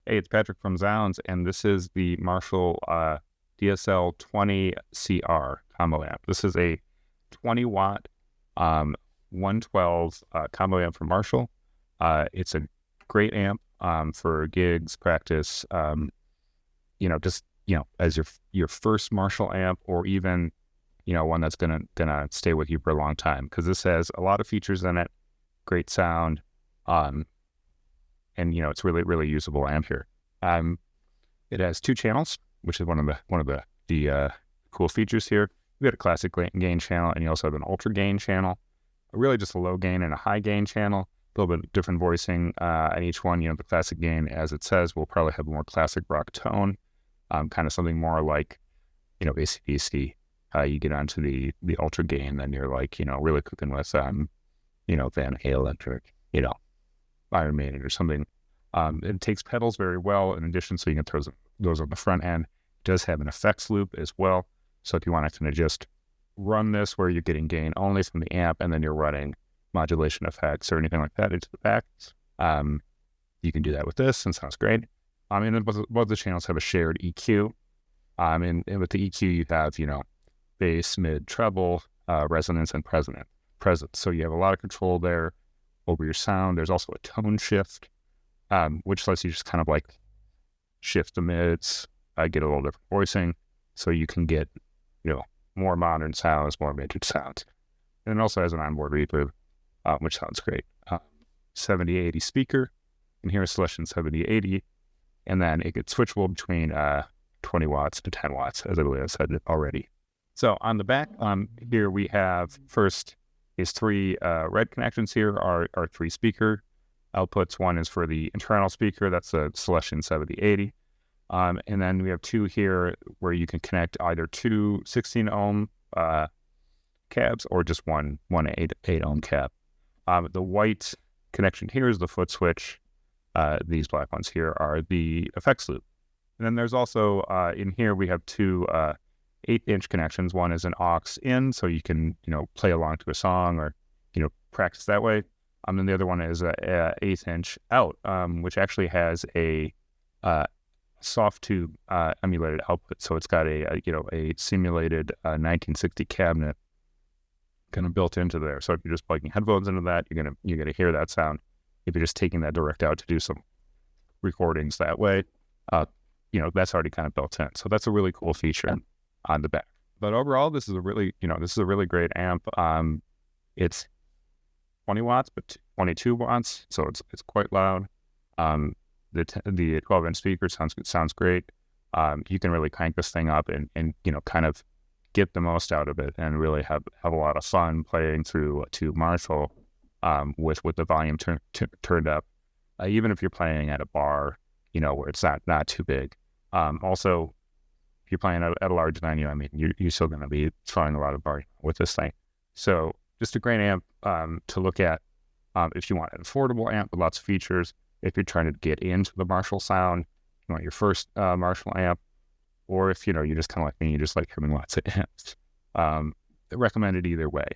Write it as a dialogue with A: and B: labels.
A: Hey, it's Patrick from Zounds, and this is the Marshall DSL 20 CR combo amp. This is a 20 watt 112 combo amp from Marshall. It's a great amp for gigs, practice, as your first Marshall amp, or even one that's gonna stay with you for a long time, because this has a lot of features in it, great sound, and it's really usable amp here. It has 2 channels, which is one of the cool features here. We got a classic gain channel, and you also have an ultra gain channel. Really just a low gain and a high gain channel. A little bit of different voicing on each one. The classic gain, as it says, will probably have a more classic rock tone, kind of something more like AC/DC. You get onto the ultra gain, then you're like really cooking with Van Halen or Iron Maiden or something. It takes pedals very well in addition, so you can throw those on the front end. It does have an effects loop as well, so if you want to kind of just run this where you're getting gain only from the amp and then you're running modulation effects or anything like that into the back, you can do that with this, and sounds great. And then both the channels have a shared EQ, and with the EQ you have bass, mid, treble, resonance, and presence. So you have a lot of control there over your sound. There's also a tone shift, which lets you just kind of like shift the mids, get a little different voicing, so you can get more modern sounds, more vintage sounds. And it also has an onboard reverb, which sounds great. 7080 speaker, and here's Celestion 7080, and then it gets switchable between 20 watts to 10 watts, as I believe I said already. So on the back, here we have first is 3 red connections. Here are 3 speaker outputs. One is for the internal speaker, that's a Celestion 7080. And then we have 2 here where you can connect either 2 16 ohm cabs or just one 8 ohm cab. The white connection here is the foot switch. These black ones here are the effects loop. And then there's also in here we have 2 8-inch connections. One is an aux in, so you can play along to a song or practice that way. And the other one is a 1/8-inch out, which actually has a soft tube emulated output. So it's got a simulated 1960 cabinet kind of built into there. So if you're just plugging headphones into that, you're gonna hear that sound. If you're just taking that direct out to do some recordings that way, that's already kind of built in. So that's a really cool feature on the back. But overall, this is a really great amp. It's 20 watts, but 22 watts, so it's quite loud. The 12-inch speaker sounds great. You can really crank this thing up and kind of get the most out of it, and really have a lot of fun playing through to Marshall with the volume turned up, even if you're playing at a bar, where it's not too big. Also, if you're playing at a large venue, you're still going to be throwing a lot of bar with this thing. So just a great amp to look at if you want an affordable amp with lots of features. If you're trying to get into the Marshall sound, you want your first Marshall amp, or if you're just kind of like me, you just like having lots of amps. Recommended either way.